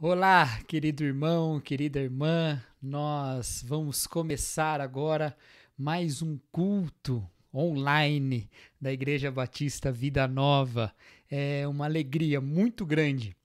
Olá, querido irmão, querida irmã, nós vamos começar agora mais um culto online da Igreja Batista Vida Nova. É uma alegria muito grande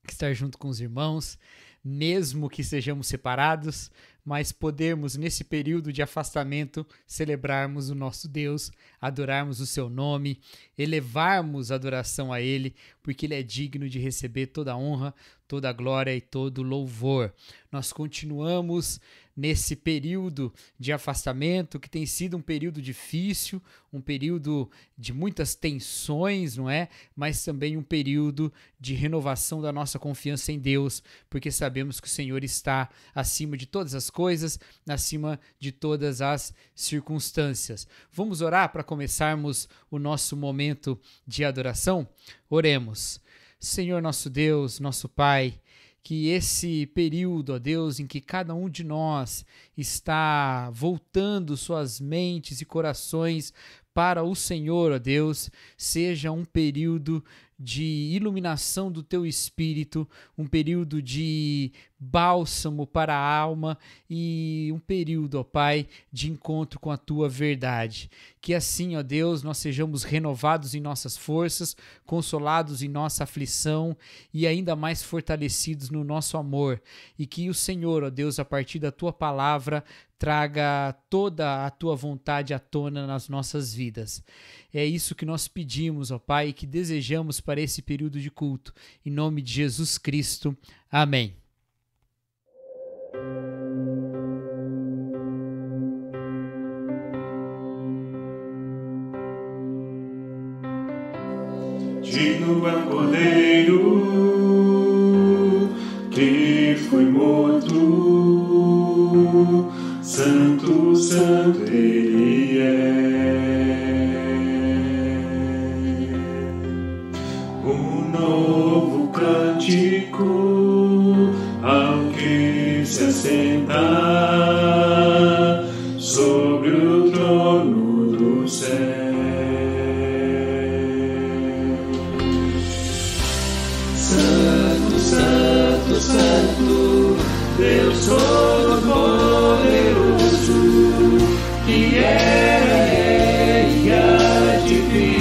estar junto com os irmãos, mesmo que sejamos separados, mas podermos nesse período de afastamento celebrarmos o nosso Deus, adorarmos o seu nome, elevarmos a adoração a Ele, porque Ele é digno de receber toda a honra, toda a glória e todo o louvor. Nós continuamos nesse período de afastamento, que tem sido um período difícil, um período de muitas tensões, não é? Mas também um período de renovação da nossa confiança em Deus, porque sabemos que o Senhor está acima de todas as coisas, acima de todas as circunstâncias. Vamos orar para começarmos o nosso momento de adoração? Oremos. Senhor nosso Deus, nosso Pai, que esse período, ó Deus, em que cada um de nós está voltando suas mentes e corações para o Senhor, ó Deus, seja um período de iluminação do Teu Espírito, um período de bálsamo para a alma e um período, ó Pai, de encontro com a Tua verdade. Que assim, ó Deus, nós sejamos renovados em nossas forças, consolados em nossa aflição e ainda mais fortalecidos no nosso amor. E que o Senhor, ó Deus, a partir da Tua palavra, traga toda a Tua vontade à tona nas nossas vidas. É isso que nós pedimos, ó Pai, e que desejamos para esse período de culto. Em nome de Jesus Cristo. Amém. Digno é o Cordeiro que foi morto, santo, santo Ele é. Um novo cântico ao que se assenta sobre o trono do céu. Santo, Santo, Deus Todo-Poderoso, que era e há de vir.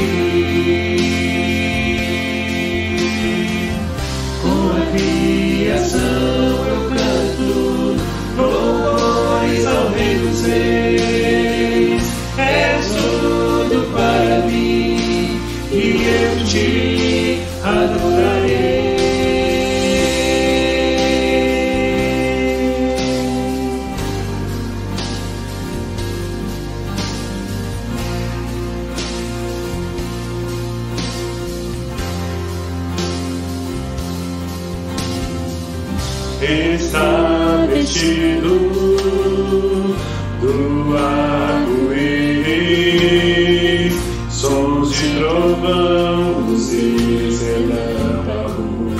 Com a criação eu canto louvores ao Rei dos Reis. És tudo para mim e eu te adorarei. Está vestido do arco-íris, sons de trovão, luzes e relâmpagos,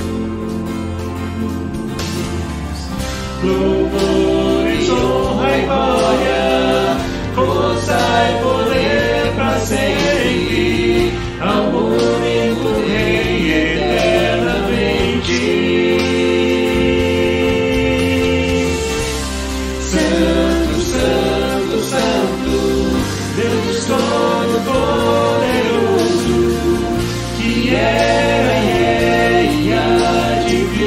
louvores, honra e glória, força e poder para sempre, ao único Rei eternamente. Deus Todo-Poderoso, que era e há de vir.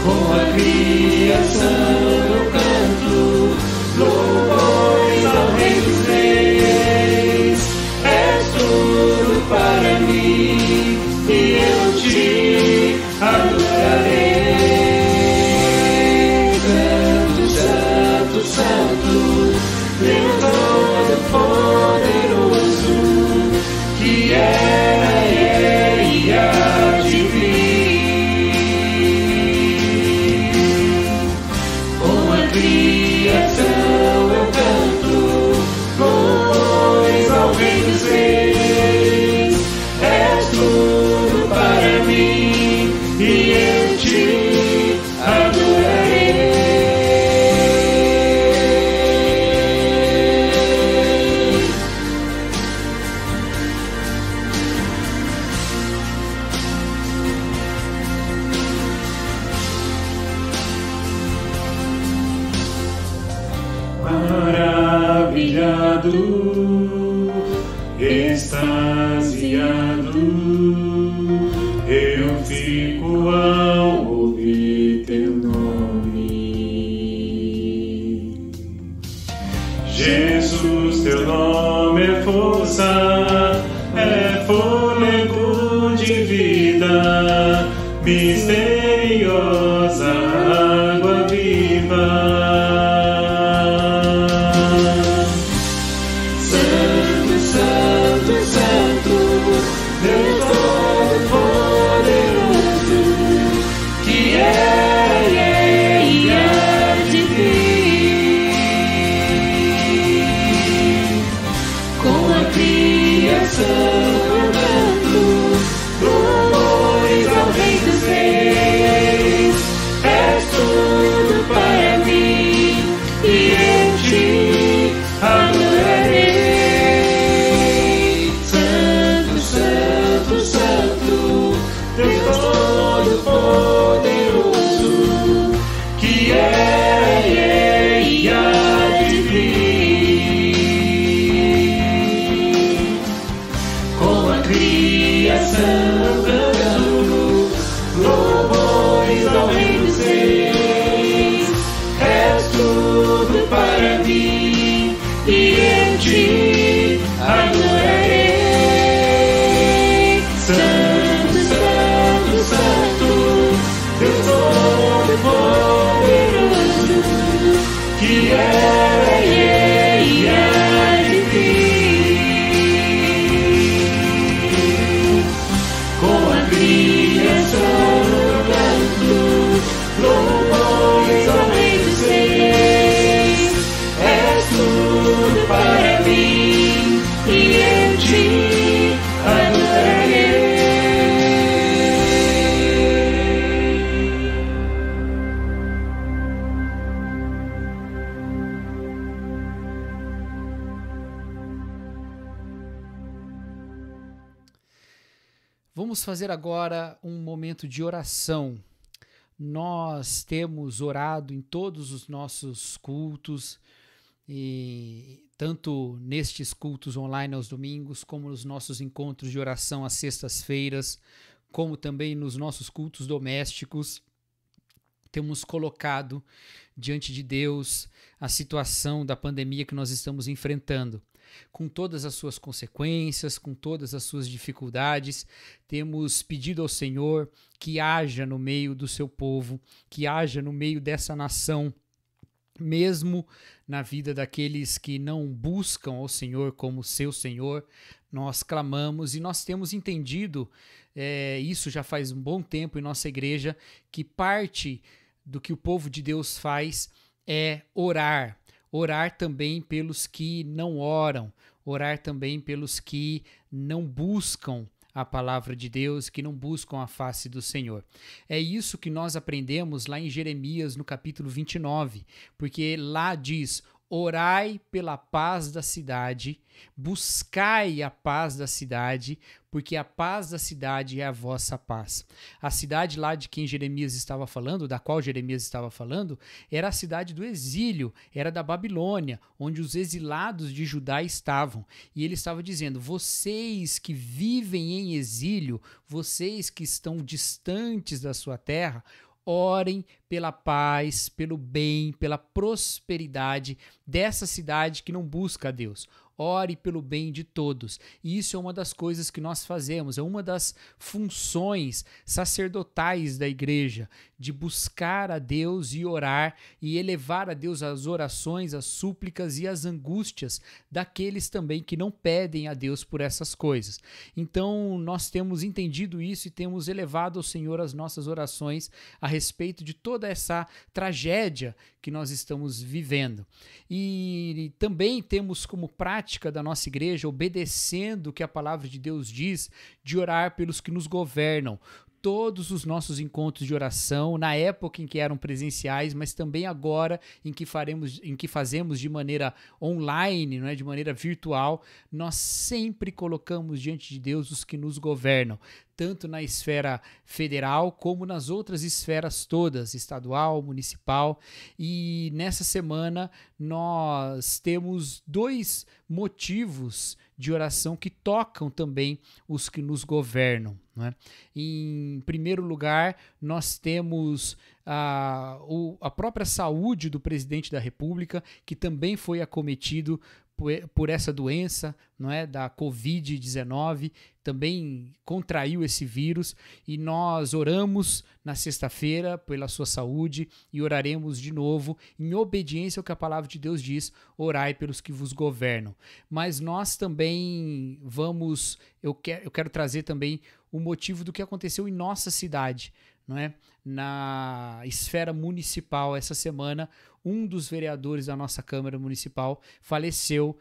Com a criação eu canto louvores ao Rei dos Reis. És tudo para mim e eu te adorarei. Santo, Deus Todo-Poderoso, que era e há de vir. Com a criação eu canto louvores ao Rei dos Reis. És tudo para mim e extasiado, eu fico ao ouvir teu nome. Jesus, teu nome é força, é fôlego de vida, misteriosa água viva. Vamos fazer agora um momento de oração. Nós temos orado em todos os nossos cultos, e tanto nestes cultos online aos domingos, como nos nossos encontros de oração às sextas-feiras, como também nos nossos cultos domésticos. Temos colocado diante de Deus a situação da pandemia que nós estamos enfrentando. Com todas as suas consequências, com todas as suas dificuldades, temos pedido ao Senhor que haja no meio do seu povo, que haja no meio dessa nação, mesmo na vida daqueles que não buscam ao Senhor como seu Senhor. Nós clamamos e nós temos entendido, isso já faz um bom tempo em nossa igreja, que parte do que o povo de Deus faz é orar. Orar também pelos que não oram, orar também pelos que não buscam a palavra de Deus, que não buscam a face do Senhor. É isso que nós aprendemos lá em Jeremias, no capítulo 29, porque lá diz: orai pela paz da cidade, buscai a paz da cidade, porque a paz da cidade é a vossa paz. A cidade lá de quem Jeremias estava falando, da qual Jeremias estava falando, era a cidade do exílio, era da Babilônia, onde os exilados de Judá estavam. E ele estava dizendo: vocês que vivem em exílio, vocês que estão distantes da sua terra, orem pela paz, pelo bem, pela prosperidade dessa cidade que não busca a Deus. Ore pelo bem de todos. E isso é uma das coisas que nós fazemos, é uma das funções sacerdotais da igreja, de buscar a Deus e orar e elevar a Deus as orações, as súplicas e as angústias daqueles também que não pedem a Deus por essas coisas. Então, nós temos entendido isso e temos elevado ao Senhor as nossas orações a respeito de toda essa tragédia que nós estamos vivendo. E também temos como prática da nossa igreja, obedecendo o que a palavra de Deus diz, de orar pelos que nos governam. todos os nossos encontros de oração, na época em que eram presenciais, mas também agora em que fazemos de maneira online, não é? De maneira virtual, nós sempre colocamos diante de Deus os que nos governam, tanto na esfera federal como nas outras esferas todas, estadual, municipal. E nessa semana nós temos 2 motivos de oração que tocam também os que nos governam, né? Em primeiro lugar, nós temos a própria saúde do presidente da República, que também foi acometido por essa doença, não é, da Covid-19, também contraiu esse vírus, e nós oramos na sexta-feira pela sua saúde e oraremos de novo em obediência ao que a palavra de Deus diz: orai pelos que vos governam. Mas nós também eu quero trazer também o motivo do que aconteceu em nossa cidade, não é? Na esfera municipal, essa semana, um dos vereadores da nossa Câmara Municipal faleceu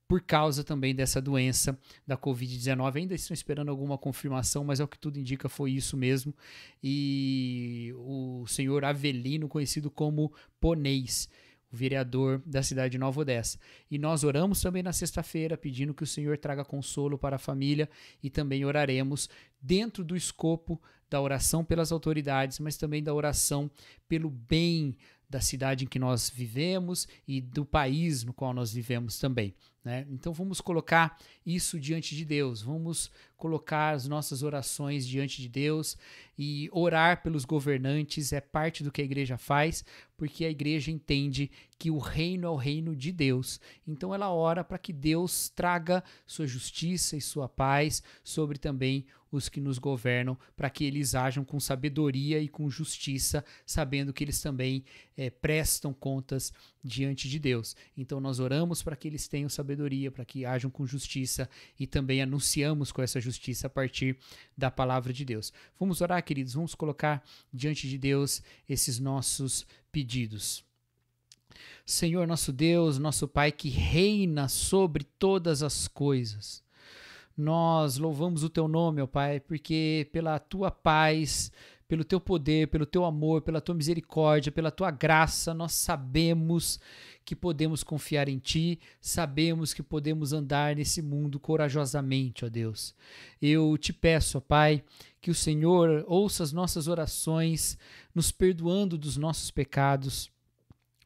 por causa também dessa doença da Covid-19. Ainda estão esperando alguma confirmação, mas ao que tudo indica foi isso mesmo. E o senhor Avelino, conhecido como Ponês, o vereador da cidade de Nova Odessa. E nós oramos também na sexta-feira, pedindo que o Senhor traga consolo para a família, e também oraremos dentro do escopo da oração pelas autoridades, mas também da oração pelo bem da cidade em que nós vivemos e do país no qual nós vivemos também, né? Então vamos colocar isso diante de Deus, vamos colocar as nossas orações diante de Deus, e orar pelos governantes é parte do que a igreja faz, porque a igreja entende que o reino é o reino de Deus. Então ela ora para que Deus traga sua justiça e sua paz sobre também os que nos governam, para que eles ajam com sabedoria e com justiça, sabendo que eles também prestam contas diante de Deus. Então nós oramos para que eles tenham sabedoria, para que ajam com justiça, e também anunciamos com essa justiça a partir da palavra de Deus. Vamos orar, queridos, vamos colocar diante de Deus esses nossos pedidos. Senhor, nosso Deus, nosso Pai, que reina sobre todas as coisas, nós louvamos o teu nome, ó Pai, porque pela tua paz, pelo teu poder, pelo teu amor, pela tua misericórdia, pela tua graça, nós sabemos que podemos confiar em ti, sabemos que podemos andar nesse mundo corajosamente, ó Deus. Eu te peço, ó Pai, que o Senhor ouça as nossas orações, nos perdoando dos nossos pecados,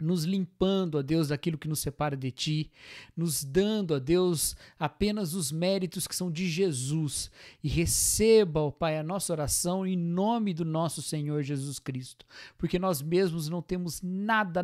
nos limpando, ó Deus, daquilo que nos separa de Ti, nos dando, ó Deus, apenas os méritos que são de Jesus, e receba, ó Pai, a nossa oração em nome do nosso Senhor Jesus Cristo, porque nós mesmos não temos nada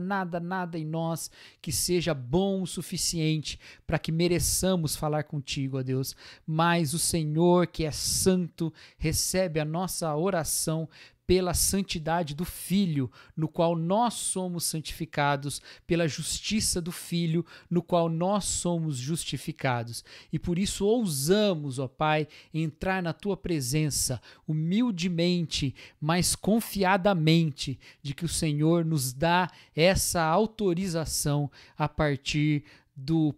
em nós que seja bom o suficiente para que mereçamos falar contigo, ó Deus, mas o Senhor, que é santo, recebe a nossa oração pela santidade do Filho, no qual nós somos santificados, pela justiça do Filho, no qual nós somos justificados. E por isso ousamos, ó Pai, entrar na Tua presença, humildemente, mas confiadamente, de que o Senhor nos dá essa autorização a partir do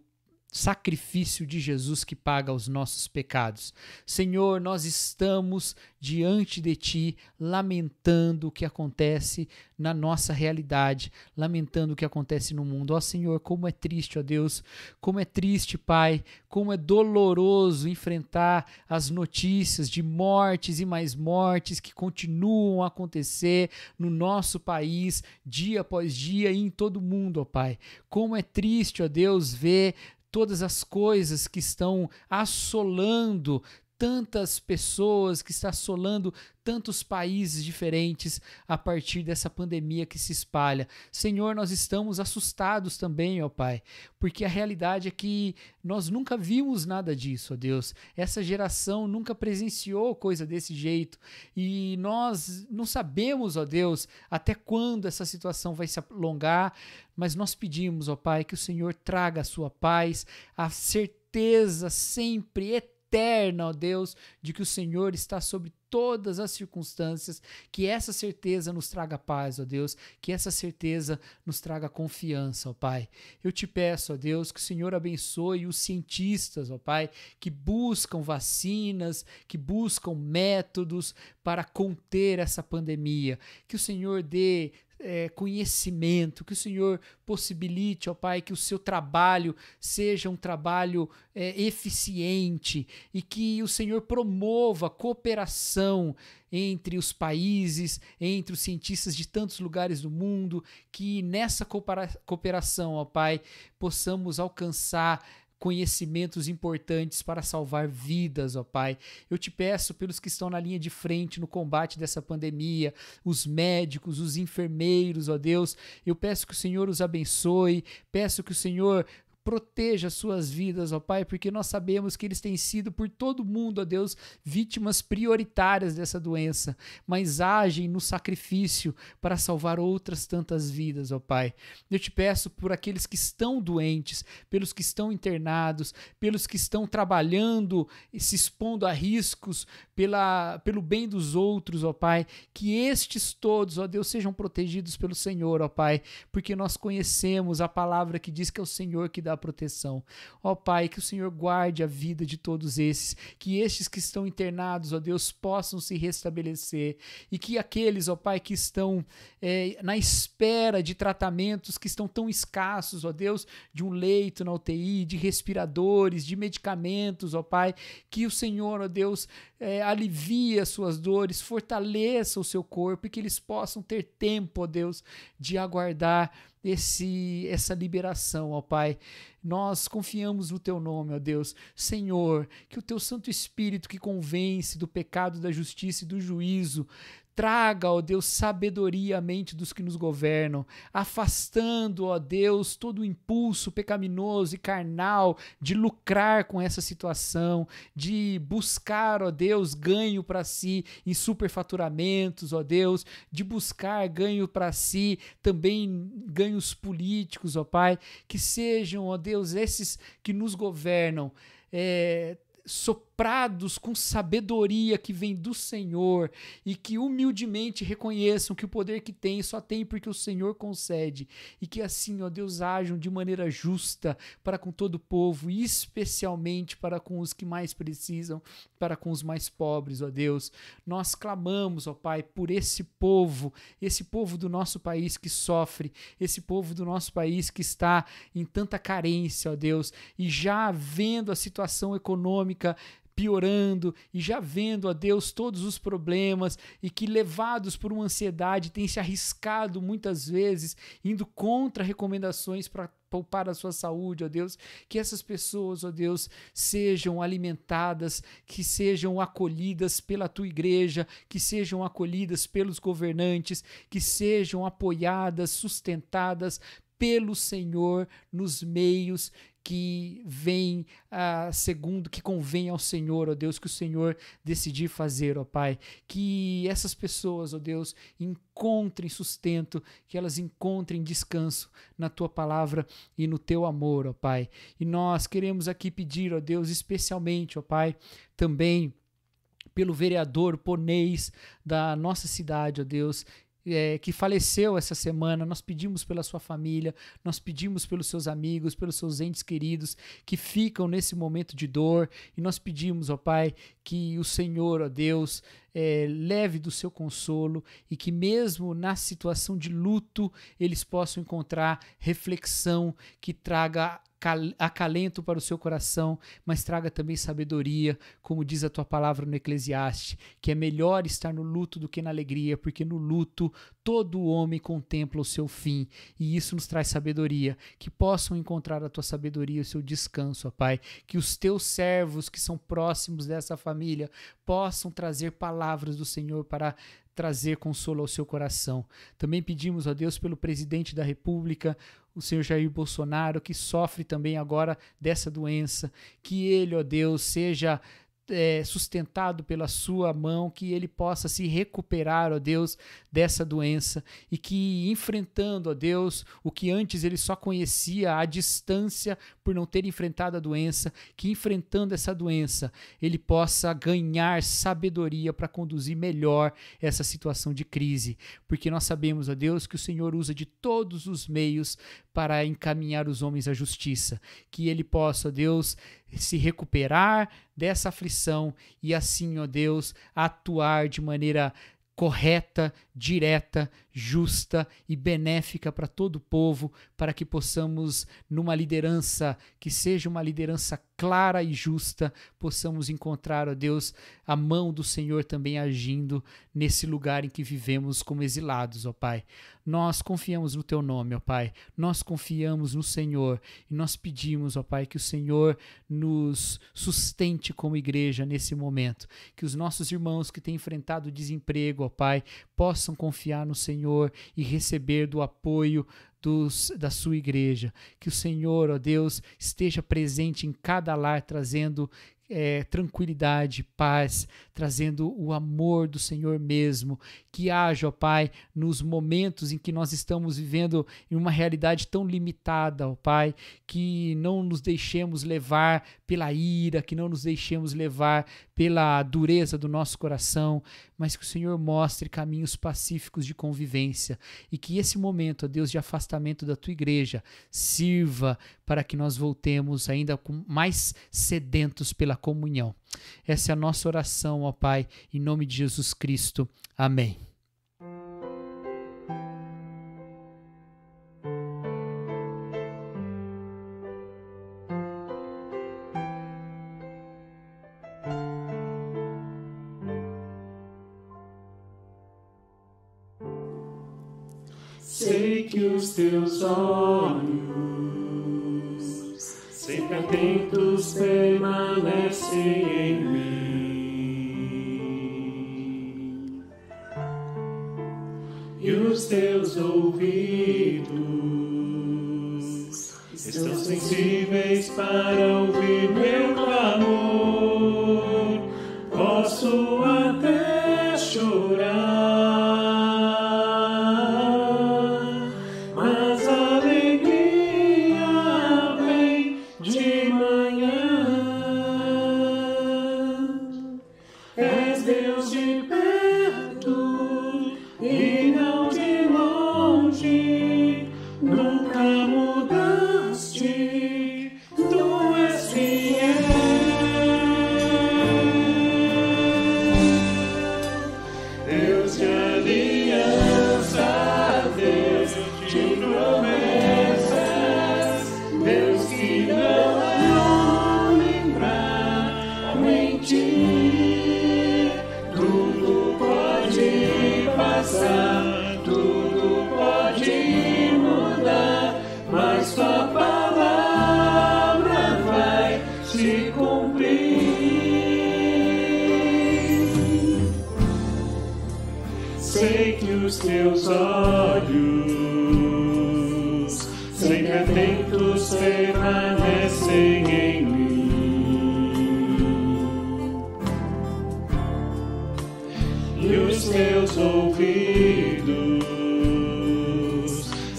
sacrifício de Jesus que paga os nossos pecados. Senhor, nós estamos diante de Ti, lamentando o que acontece na nossa realidade, lamentando o que acontece no mundo. Ó Senhor, como é triste, ó Deus, como é triste, Pai, como é doloroso enfrentar as notícias de mortes e mais mortes que continuam a acontecer no nosso país, dia após dia, e em todo o mundo, ó Pai. Como é triste, ó Deus, ver todas as coisas que estão assolando tantas pessoas, que está assolando tantos países diferentes a partir dessa pandemia que se espalha. Senhor, nós estamos assustados também, ó Pai, porque a realidade é que nós nunca vimos nada disso, ó Deus. Essa geração nunca presenciou coisa desse jeito, e nós não sabemos, ó Deus, até quando essa situação vai se alongar, mas nós pedimos, ó Pai, que o Senhor traga a sua paz, a certeza sempre eterna eterna, ó Deus, de que o Senhor está sobre todas as circunstâncias, que essa certeza nos traga paz, ó Deus, que essa certeza nos traga confiança, ó Pai. Eu te peço, ó Deus, que o Senhor abençoe os cientistas, ó Pai, que buscam vacinas, que buscam métodos para conter essa pandemia, que o Senhor dê conhecimento, que o Senhor possibilite, ó Pai, que o seu trabalho seja um trabalho eficiente e que o Senhor promova cooperação entre os países, entre os cientistas de tantos lugares do mundo, que nessa cooperação, ó Pai, possamos alcançar conhecimentos importantes para salvar vidas, ó Pai. Eu te peço pelos que estão na linha de frente no combate dessa pandemia, os médicos, os enfermeiros, ó Deus, eu peço que o Senhor os abençoe, peço que o Senhor proteja suas vidas, ó Pai, porque nós sabemos que eles têm sido por todo mundo, ó Deus, vítimas prioritárias dessa doença, mas agem no sacrifício para salvar outras tantas vidas, ó Pai. Eu te peço por aqueles que estão doentes, pelos que estão internados, pelos que estão trabalhando e se expondo a riscos pelo bem dos outros, ó Pai, que estes todos, ó Deus, sejam protegidos pelo Senhor, ó Pai, porque nós conhecemos a palavra que diz que é o Senhor que dá a proteção. Ó Pai, que o Senhor guarde a vida de todos esses, que estes que estão internados, ó Deus, possam se restabelecer e que aqueles, ó Pai, que estão na espera de tratamentos que estão tão escassos, ó Deus, de um leito na UTI, de respiradores, de medicamentos, ó Pai, que o Senhor, ó Deus, alivie as suas dores, fortaleça o seu corpo e que eles possam ter tempo, ó Deus, de aguardar essa liberação, ó Pai. Nós confiamos no Teu nome, ó Deus. Senhor, que o Teu Santo Espírito que convence do pecado, da justiça e do juízo traga, ó Deus, sabedoria à mente dos que nos governam, afastando, ó Deus, todo o impulso pecaminoso e carnal de lucrar com essa situação, de buscar, ó Deus, ganho para si em superfaturamentos, ó Deus, de buscar ganho para si, também ganhos políticos, ó Pai, que sejam, ó Deus, esses que nos governam, soprados com sabedoria que vem do Senhor e que humildemente reconheçam que o poder que tem só tem porque o Senhor concede e que assim, ó Deus, ajam de maneira justa para com todo o povo e especialmente para com os que mais precisam, para com os mais pobres, ó Deus. Nós clamamos, ó Pai, por esse povo do nosso país que sofre, esse povo do nosso país que está em tanta carência, ó Deus, e já vendo a situação econômica piorando e já vendo, ó Deus, todos os problemas e que levados por uma ansiedade têm se arriscado muitas vezes indo contra recomendações para poupar a sua saúde, ó Deus, que essas pessoas, ó Deus, sejam alimentadas, que sejam acolhidas pela Tua igreja, que sejam acolhidas pelos governantes, que sejam apoiadas, sustentadas pelo Senhor nos meios que vem segundo que convém ao Senhor, ó Deus, que o Senhor decidir fazer, ó Pai, que essas pessoas, ó Deus, encontrem sustento, que elas encontrem descanso na Tua palavra e no Teu amor, ó Pai. E nós queremos aqui pedir, ó Deus, especialmente, ó Pai, também pelo vereador Ponês da nossa cidade, ó Deus, que faleceu essa semana. Nós pedimos pela sua família, nós pedimos pelos seus amigos, pelos seus entes queridos que ficam nesse momento de dor, e nós pedimos, ó Pai, que o Senhor, ó Deus, leve do seu consolo e que mesmo na situação de luto eles possam encontrar reflexão que traga acalento para o seu coração, mas traga também sabedoria, como diz a Tua palavra no Eclesiastes, que é melhor estar no luto do que na alegria, porque no luto todo homem contempla o seu fim, e isso nos traz sabedoria, que possam encontrar a Tua sabedoria e o seu descanso, ó Pai, que os Teus servos que são próximos dessa família possam trazer palavras do Senhor para trazer consolo ao seu coração. Também pedimos, ó Deus, pelo presidente da República, o senhor Jair Bolsonaro, que sofre também agora dessa doença, que ele, ó Deus, seja sustentado pela sua mão, que ele possa se recuperar, ó Deus, dessa doença e que enfrentando, ó Deus, o que antes ele só conhecia à distância por não ter enfrentado a doença, que enfrentando essa doença, ele possa ganhar sabedoria para conduzir melhor essa situação de crise, porque nós sabemos, ó Deus, que o Senhor usa de todos os meios para encaminhar os homens à justiça, que ele possa, ó Deus, se recuperar dessa aflição e assim, ó Deus, atuar de maneira correta, direta, justa e benéfica para todo o povo, para que possamos, numa liderança que seja uma liderança clara e justa, possamos encontrar, ó Deus, a mão do Senhor também agindo nesse lugar em que vivemos como exilados, ó Pai. Nós confiamos no Teu nome, ó Pai. Nós confiamos no Senhor e nós pedimos, ó Pai, que o Senhor nos sustente como igreja nesse momento, que os nossos irmãos que têm enfrentado desemprego, ó Pai, possam confiar no Senhor e receber do apoio da sua igreja, que o Senhor, ó Deus, esteja presente em cada lar, trazendo tranquilidade, paz, trazendo o amor do Senhor mesmo, que haja, ó Pai, nos momentos em que nós estamos vivendo em uma realidade tão limitada, ó Pai, que não nos deixemos levar pela ira, que não nos deixemos levar pela dureza do nosso coração, mas que o Senhor mostre caminhos pacíficos de convivência e que esse momento, ó Deus, de afastamento da Tua igreja sirva para que nós voltemos ainda mais sedentos pela comunhão. Essa é a nossa oração, ó Pai, em nome de Jesus Cristo. Amém. Sei que os teus olhos, sempre atentos, permanecem em mim, e os teus ouvidos estão sensíveis para ouvir meu clamor. Posso até chorar, tudo pode mudar, mas sua palavra vai se cumprir. Sei que os teus olhos, sempre atentos, permanecem em mim, e os teus ouvidos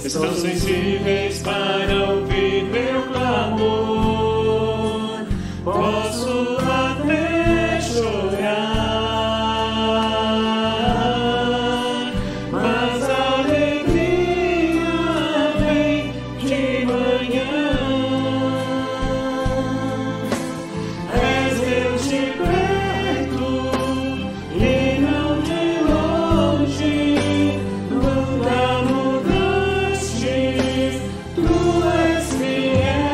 estão sensíveis para ouvir meu clamor. Posso até chorar, mas a alegria vem de manhã. És Deus de perto e não de longe, nunca mudaste, tu és fiel.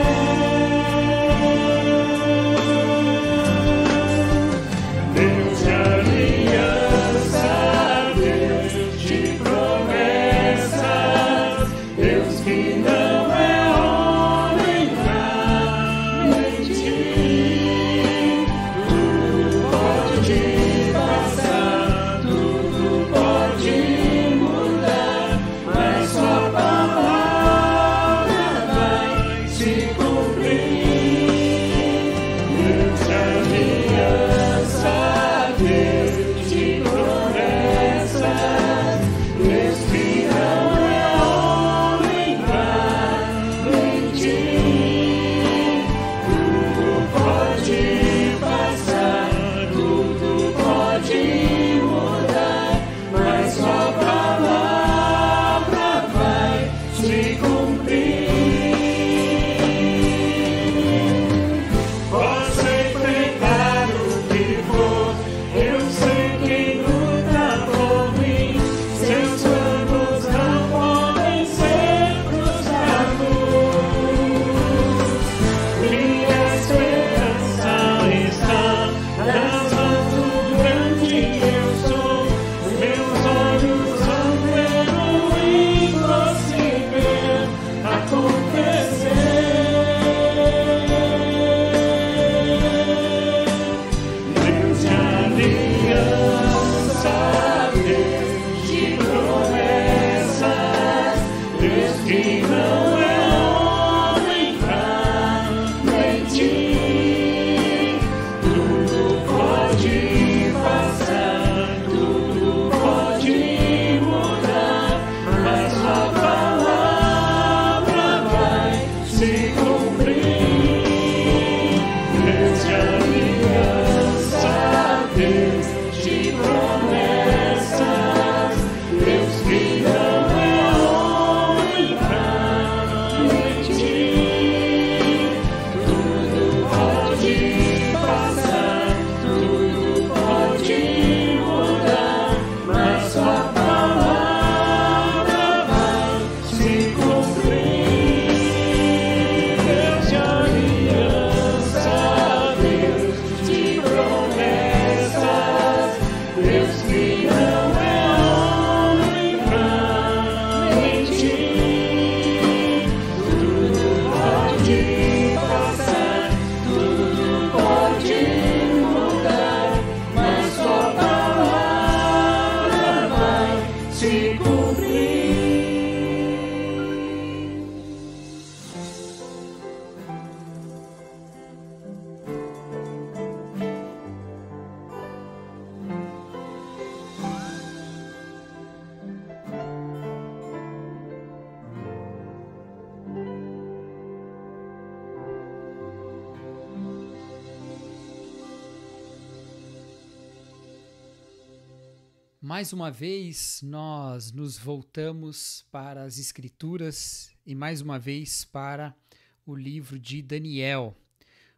Mais uma vez, nós nos voltamos para as Escrituras e mais uma vez para o livro de Daniel.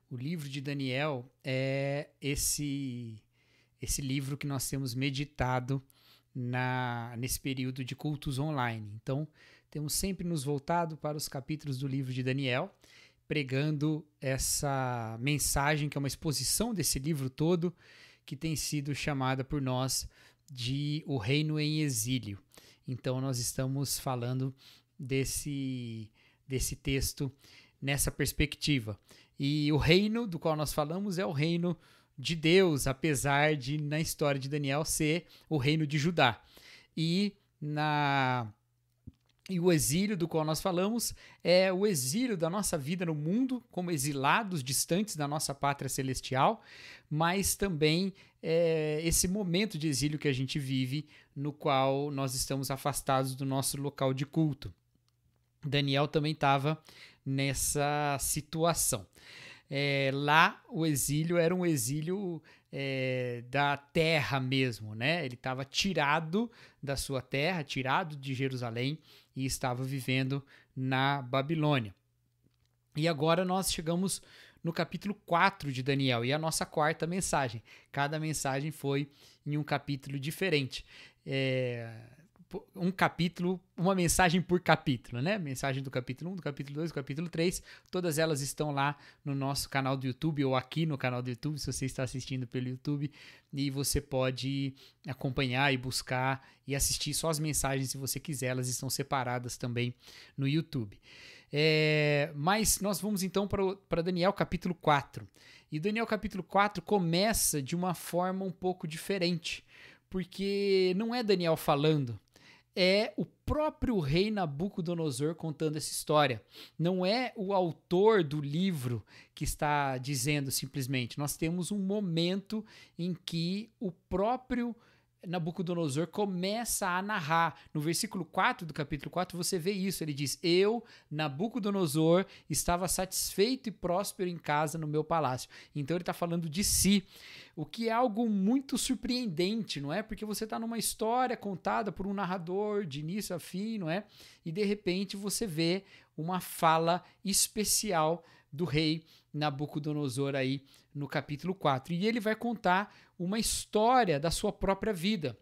O livro de Daniel é esse livro que nós temos meditado nesse período de cultos online. Então, temos sempre nos voltado para os capítulos do livro de Daniel, pregando essa mensagem, que é uma exposição desse livro todo, que tem sido chamada por nós de O Reino em Exílio. Então, nós estamos falando desse texto nessa perspectiva. E o reino do qual nós falamos é o reino de Deus, apesar de, na história de Daniel, ser o reino de Judá. E o exílio do qual nós falamos é o exílio da nossa vida no mundo, como exilados, distantes da nossa pátria celestial, mas também esse momento de exílio que a gente vive, no qual nós estamos afastados do nosso local de culto. Daniel também estava nessa situação. Lá o exílio era um exílio da terra mesmo, né? Ele estava tirado da sua terra, tirado de Jerusalém e estava vivendo na Babilônia. E agora nós chegamos no capítulo 4 de Daniel e a nossa quarta mensagem. Cada mensagem foi em um capítulo diferente. Um capítulo, uma mensagem por capítulo, né? Mensagem do capítulo 1, do capítulo 2, do capítulo 3, todas elas estão lá no nosso canal do YouTube ou aqui no canal do YouTube, se você está assistindo pelo YouTube, e você pode acompanhar e buscar e assistir só as mensagens se você quiser, elas estão separadas também no YouTube. Mas nós vamos então para Daniel capítulo 4. E Daniel capítulo 4 começa de uma forma um pouco diferente, porque não é Daniel falando, é o próprio rei Nabucodonosor contando essa história. Não é o autor do livro que está dizendo simplesmente. Nós temos um momento em que o próprio Nabucodonosor começa a narrar. No versículo 4 do capítulo 4 você vê isso. Ele diz: eu, Nabucodonosor, estava satisfeito e próspero em casa no meu palácio. Então ele está falando de si, o que é algo muito surpreendente, não é? Porque você está numa história contada por um narrador de início a fim, não é? E de repente você vê uma fala especial do rei Nabucodonosor aí no capítulo 4. E ele vai contar uma história da sua própria vida,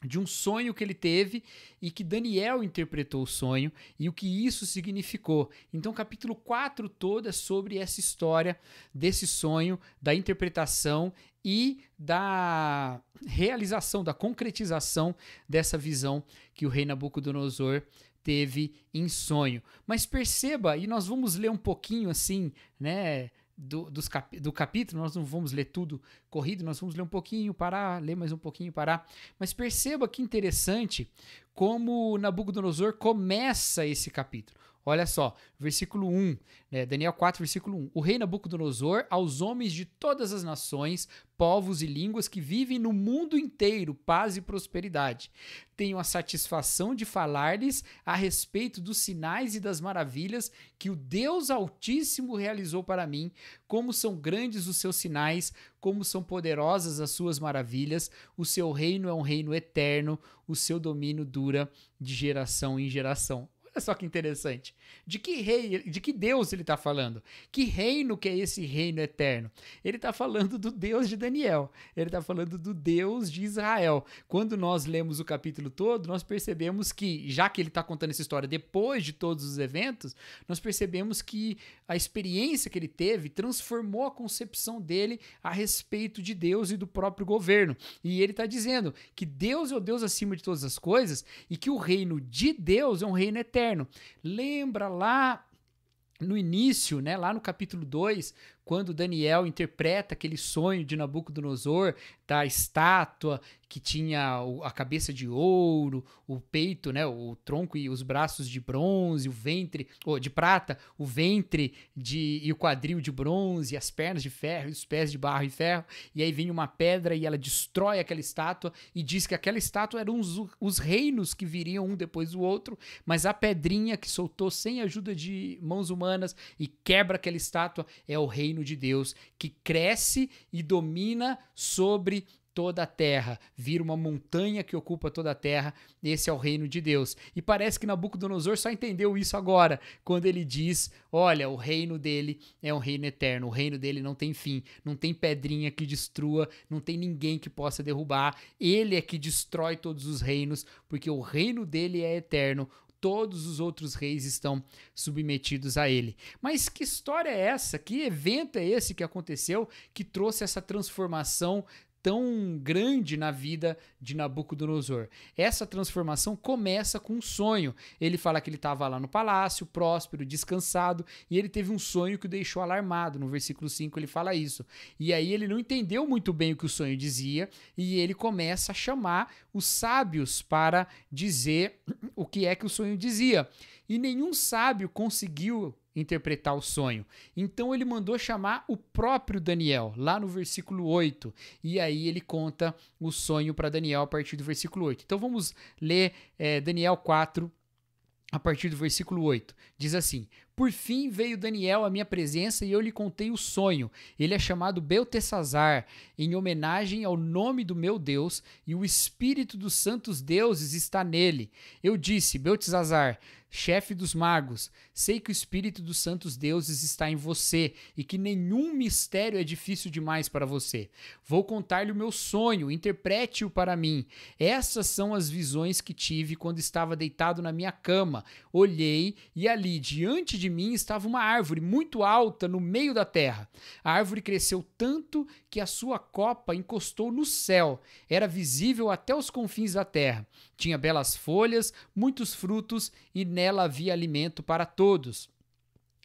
de um sonho que ele teve e que Daniel interpretou o sonho e o que isso significou. Então o capítulo 4 todo é sobre essa história desse sonho, da interpretação e da realização, da concretização dessa visão que o rei Nabucodonosor teve em sonho. Mas perceba, e nós vamos ler um pouquinho assim, né, do capítulo, nós não vamos ler tudo corrido, nós vamos ler um pouquinho, parar, ler mais um pouquinho, parar. Mas perceba que interessante como Nabucodonosor começa esse capítulo. Olha só, versículo 1, né, Daniel 4, versículo 1. O rei Nabucodonosor, aos homens de todas as nações, povos e línguas que vivem no mundo inteiro, paz e prosperidade. Tenho a satisfação de falar-lhes a respeito dos sinais e das maravilhas que o Deus Altíssimo realizou para mim, como são grandes os seus sinais, como são poderosas as suas maravilhas. O seu reino é um reino eterno, o seu domínio dura de geração em geração. Olha só que interessante. De que rei, de que Deus ele está falando? Que reino que é esse reino eterno? Ele está falando do Deus de Daniel. Ele está falando do Deus de Israel. Quando nós lemos o capítulo todo, nós percebemos que, já que ele está contando essa história depois de todos os eventos, nós percebemos que a experiência que ele teve transformou a concepção dele a respeito de Deus e do próprio governo. E ele está dizendo que Deus é o Deus acima de todas as coisas e que o reino de Deus é um reino eterno. Lembra lá no início, né, lá no capítulo 2, quando Daniel interpreta aquele sonho de Nabucodonosor, da estátua que tinha a cabeça de ouro, o peito, né, o tronco e os braços de bronze, o ventre de prata, o ventre e o quadril de bronze, as pernas de ferro e os pés de barro e ferro, e aí vem uma pedra e ela destrói aquela estátua e diz que aquela estátua eram os reinos que viriam um depois do outro, mas a pedrinha que soltou sem ajuda de mãos humanas e quebra aquela estátua é o reino de Deus, que cresce e domina sobre toda a terra, vira uma montanha que ocupa toda a terra. Esse é o reino de Deus. E parece que Nabucodonosor só entendeu isso agora, quando ele diz, olha, o reino dele é um reino eterno, o reino dele não tem fim, não tem pedrinha que destrua, não tem ninguém que possa derrubar, ele é que destrói todos os reinos, porque o reino dele é eterno, todos os outros reis estão submetidos a ele. Mas que história é essa? Que evento é esse que aconteceu que trouxe essa transformação tão grande na vida de Nabucodonosor? Essa transformação começa com um sonho. Ele fala que ele estava lá no palácio, próspero, descansado, e ele teve um sonho que o deixou alarmado. No versículo 5 ele fala isso. E aí ele não entendeu muito bem o que o sonho dizia, e ele começa a chamar os sábios para dizer o que é que o sonho dizia. E nenhum sábio conseguiu interpretar o sonho. Então ele mandou chamar o próprio Daniel, lá no versículo 8. E aí ele conta o sonho para Daniel a partir do versículo 8. Então vamos ler Daniel 4, a partir do versículo 8. Diz assim: por fim veio Daniel à minha presença e eu lhe contei o sonho. Ele é chamado Beltesazar, em homenagem ao nome do meu Deus, e o espírito dos santos deuses está nele. Eu disse: Beltesazar, chefe dos magos, sei que o espírito dos santos deuses está em você e que nenhum mistério é difícil demais para você. Vou contar-lhe o meu sonho, interprete-o para mim. Essas são as visões que tive quando estava deitado na minha cama. Olhei e ali, diante de mim, estava uma árvore muito alta no meio da terra. A árvore cresceu tanto que a sua copa encostou no céu. Era visível até os confins da terra. Tinha belas folhas, muitos frutos e nela havia alimento para todos.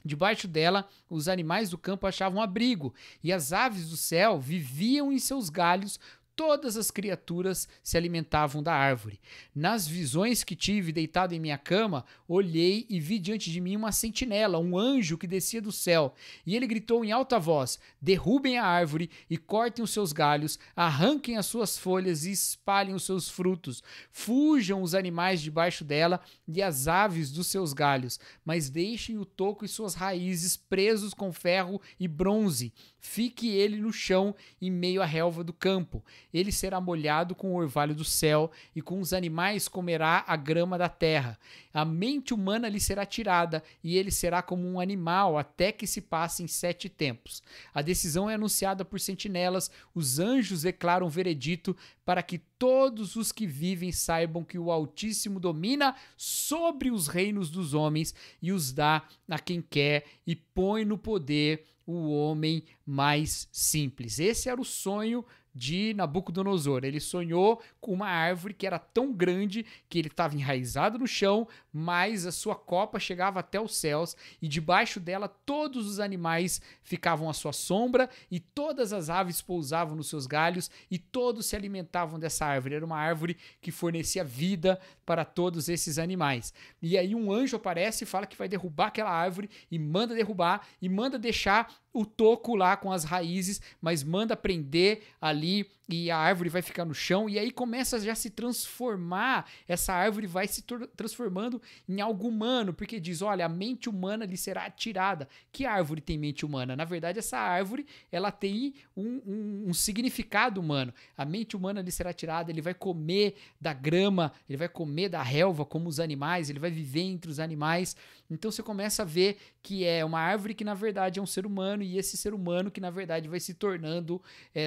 Debaixo dela, os animais do campo achavam abrigo e as aves do céu viviam em seus galhos. Todas as criaturas se alimentavam da árvore. Nas visões que tive deitado em minha cama, olhei e vi diante de mim uma sentinela, um anjo que descia do céu. E ele gritou em alta voz: derrubem a árvore e cortem os seus galhos, arranquem as suas folhas e espalhem os seus frutos. Fujam os animais debaixo dela e as aves dos seus galhos, mas deixem o toco e suas raízes presos com ferro e bronze. Fique ele no chão em meio à relva do campo. Ele será molhado com o orvalho do céu e com os animais comerá a grama da terra. A mente humana lhe será tirada e ele será como um animal até que se passem 7 tempos. A decisão é anunciada por sentinelas, os anjos declaram o veredito para que todos os que vivem saibam que o Altíssimo domina sobre os reinos dos homens e os dá a quem quer e põe no poder o homem mais simples. Esse era o sonho de Nabucodonosor. Ele sonhou com uma árvore que era tão grande que ele estava enraizado no chão, mas a sua copa chegava até os céus e debaixo dela todos os animais ficavam à sua sombra e todas as aves pousavam nos seus galhos e todos se alimentavam dessa árvore. Era uma árvore que fornecia vida para todos esses animais. E aí um anjo aparece e fala que vai derrubar aquela árvore e manda derrubar e manda deixar o toco lá com as raízes, mas manda prender ali e a árvore vai ficar no chão e aí começa já a se transformar, essa árvore vai se transformando em algo humano, porque diz, olha, a mente humana lhe será tirada. Que árvore tem mente humana? Na verdade, essa árvore, ela tem um significado humano. A mente humana lhe será tirada, ele vai comer da grama, ele vai comer da relva como os animais, ele vai viver entre os animais. Então você começa a ver que é uma árvore que na verdade é um ser humano e esse ser humano que na verdade vai se tornando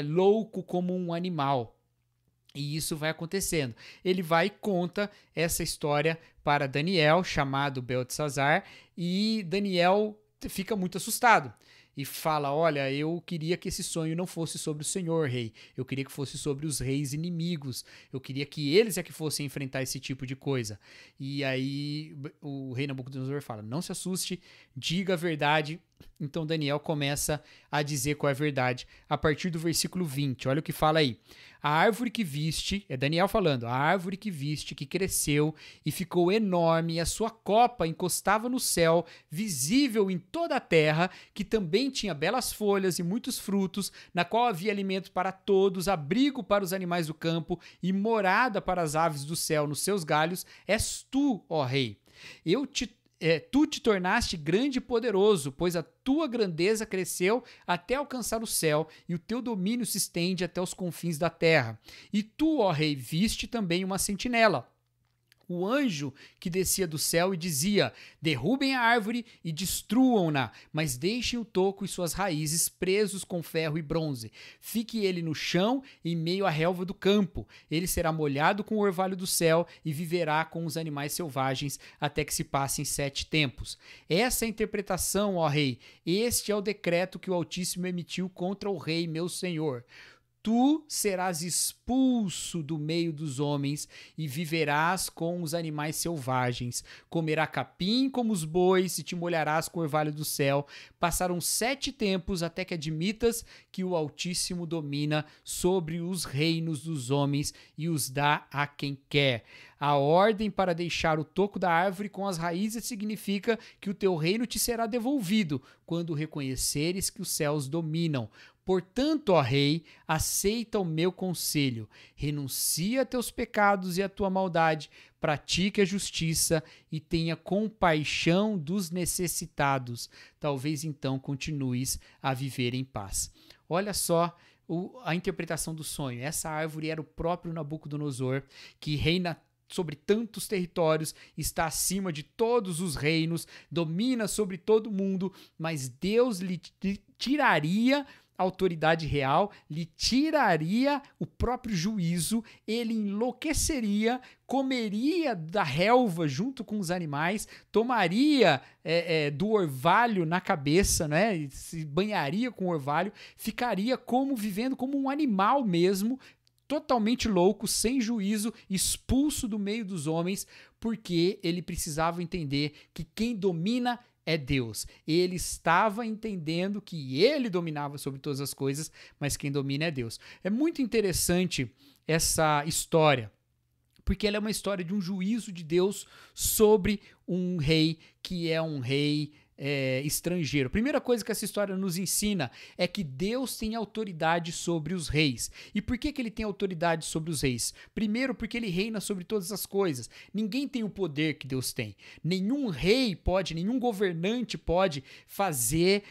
louco como um animal. E isso vai acontecendo. Ele vai e conta essa história para Daniel, chamado Beltesazar, e Daniel fica muito assustado. E fala, olha, eu queria que esse sonho não fosse sobre o Senhor, rei. Eu queria que fosse sobre os reis inimigos. Eu queria que eles é que fossem enfrentar esse tipo de coisa. E aí o rei Nabucodonosor fala, não se assuste, diga a verdade. Então Daniel começa a dizer qual é a verdade a partir do versículo 20. Olha o que fala aí. A árvore que viste, é Daniel falando, a árvore que viste, que cresceu e ficou enorme, e a sua copa encostava no céu, visível em toda a terra, que também tinha belas folhas e muitos frutos, na qual havia alimento para todos, abrigo para os animais do campo e morada para as aves do céu nos seus galhos, és tu, ó rei. Tu te tornaste grande e poderoso, pois a tua grandeza cresceu até alcançar o céu, e o teu domínio se estende até os confins da terra. E tu, ó rei, viste também uma sentinela, o anjo que descia do céu e dizia: derrubem a árvore e destruam-na, mas deixem o toco e suas raízes presos com ferro e bronze. Fique ele no chão, em meio à relva do campo. Ele será molhado com o orvalho do céu e viverá com os animais selvagens até que se passem 7 tempos. Essa é a interpretação, ó rei. Este é o decreto que o Altíssimo emitiu contra o rei, meu senhor. Tu serás expulso do meio dos homens e viverás com os animais selvagens. Comerá capim como os bois e te molharás com o orvalho do céu. Passarão 7 tempos até que admitas que o Altíssimo domina sobre os reinos dos homens e os dá a quem quer. A ordem para deixar o toco da árvore com as raízes significa que o teu reino te será devolvido quando reconheceres que os céus dominam. Portanto, ó rei, aceita o meu conselho, renuncia a teus pecados e a tua maldade, pratique a justiça e tenha compaixão dos necessitados. Talvez então continues a viver em paz. Olha só a interpretação do sonho. Essa árvore era o próprio Nabucodonosor, que reina sobre tantos territórios, está acima de todos os reinos, domina sobre todo mundo, mas Deus lhe tiraria a autoridade real, lhe tiraria o próprio juízo, ele enlouqueceria, comeria da relva junto com os animais, tomaria do orvalho na cabeça, né? Se banharia com o orvalho, ficaria vivendo como um animal mesmo, totalmente louco, sem juízo, expulso do meio dos homens, porque ele precisava entender que quem domina é Deus. Ele estava entendendo que ele dominava sobre todas as coisas, mas quem domina é Deus. É muito interessante essa história, porque ela é uma história de um juízo de Deus sobre um rei que é um rei estrangeiro. A primeira coisa que essa história nos ensina é que Deus tem autoridade sobre os reis. E por que ele tem autoridade sobre os reis? Primeiro, porque ele reina sobre todas as coisas. Ninguém tem o poder que Deus tem. Nenhum rei pode, nenhum governante pode fazer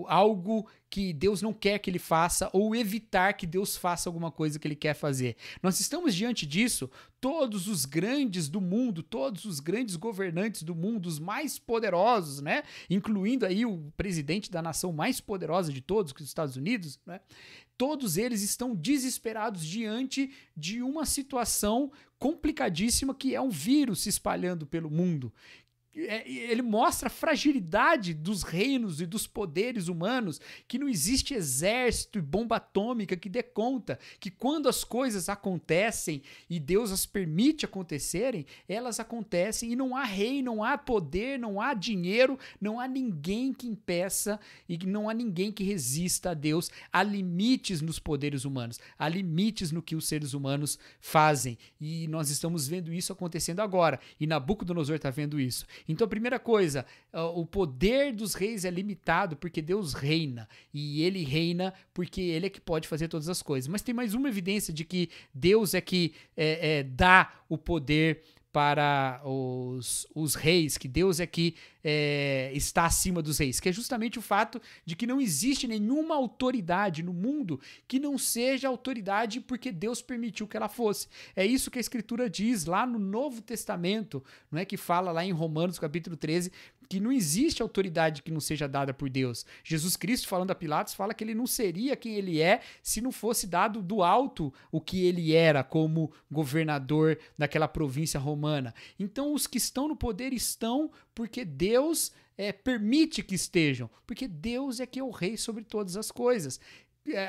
algo que Deus não quer que ele faça ou evitar que Deus faça alguma coisa que ele quer fazer. Nós estamos diante disso. Todos os grandes do mundo, todos os grandes governantes do mundo, os mais poderosos, né? Incluindo aí o presidente da nação mais poderosa de todos, que é os Estados Unidos, né? Todos eles estão desesperados diante de uma situação complicadíssima que é um vírus se espalhando pelo mundo. Ele mostra a fragilidade dos reinos e dos poderes humanos, que não existe exército e bomba atômica que dê conta, que quando as coisas acontecem e Deus as permite acontecerem, elas acontecem e não há rei, não há poder, não há dinheiro, não há ninguém que impeça e não há ninguém que resista a Deus. Há limites nos poderes humanos, há limites no que os seres humanos fazem, e nós estamos vendo isso acontecendo agora, e Nabucodonosor está vendo isso. Então, a primeira coisa, o poder dos reis é limitado porque Deus reina. E ele reina porque ele é que pode fazer todas as coisas. Mas tem mais uma evidência de que Deus é que dá o poder para os reis, que Deus é que está acima dos reis, que é justamente o fato de que não existe nenhuma autoridade no mundo que não seja autoridade porque Deus permitiu que ela fosse. É isso que a Escritura diz lá no Novo Testamento, não é, que fala lá em Romanos capítulo 13, que não existe autoridade que não seja dada por Deus. Jesus Cristo, falando a Pilatos, fala que ele não seria quem ele é se não fosse dado do alto o que ele era como governador daquela província romana. Então, os que estão no poder estão porque Deus permite que estejam, porque Deus é que é o rei sobre todas as coisas.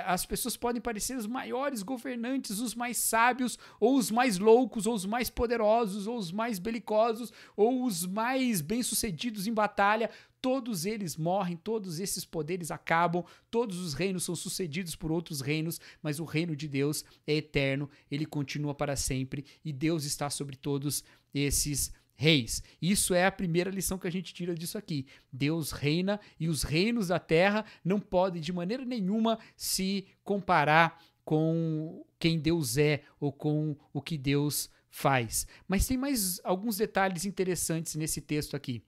As pessoas podem parecer os maiores governantes, os mais sábios, ou os mais loucos, ou os mais poderosos, ou os mais belicosos, ou os mais bem-sucedidos em batalha. Todos eles morrem, todos esses poderes acabam, todos os reinos são sucedidos por outros reinos, mas o reino de Deus é eterno, ele continua para sempre, e Deus está sobre todos esses reis. Isso é a primeira lição que a gente tira disso aqui. Deus reina e os reinos da terra não podem de maneira nenhuma se comparar com quem Deus é ou com o que Deus faz. Mas tem mais alguns detalhes interessantes nesse texto aqui.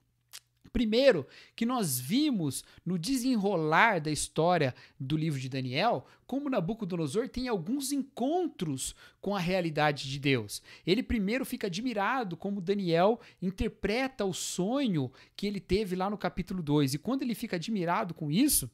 Primeiro, que nós vimos no desenrolar da história do livro de Daniel, como Nabucodonosor tem alguns encontros com a realidade de Deus. Ele primeiro fica admirado como Daniel interpreta o sonho que ele teve lá no capítulo 2. E quando ele fica admirado com isso,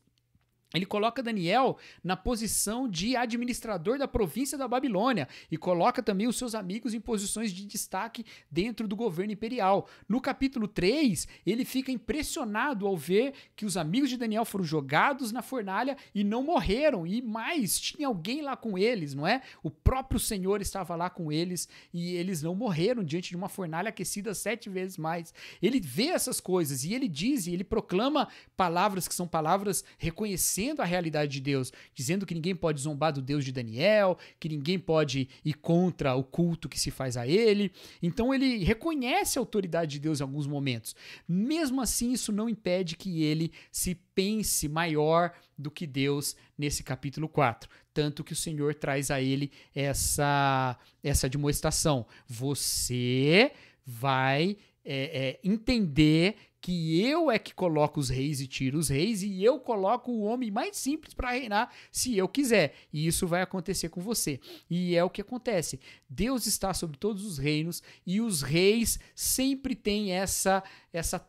ele coloca Daniel na posição de administrador da província da Babilônia e coloca também os seus amigos em posições de destaque dentro do governo imperial. No capítulo 3, ele fica impressionado ao ver que os amigos de Daniel foram jogados na fornalha e não morreram. E mais, tinha alguém lá com eles, não é? O próprio Senhor estava lá com eles e eles não morreram diante de uma fornalha aquecida 7 vezes mais. Ele vê essas coisas e ele diz, e ele proclama palavras que são palavras reconhecidas a realidade de Deus, dizendo que ninguém pode zombar do Deus de Daniel, que ninguém pode ir contra o culto que se faz a ele. Então ele reconhece a autoridade de Deus em alguns momentos. Mesmo assim, isso não impede que ele se pense maior do que Deus nesse capítulo 4. Tanto que o Senhor traz a ele essa demonstração. Você vai entender que eu é que coloco os reis e tiro os reis, e eu coloco o homem mais simples para reinar se eu quiser. E isso vai acontecer com você. E é o que acontece. Deus está sobre todos os reinos e os reis sempre têm essa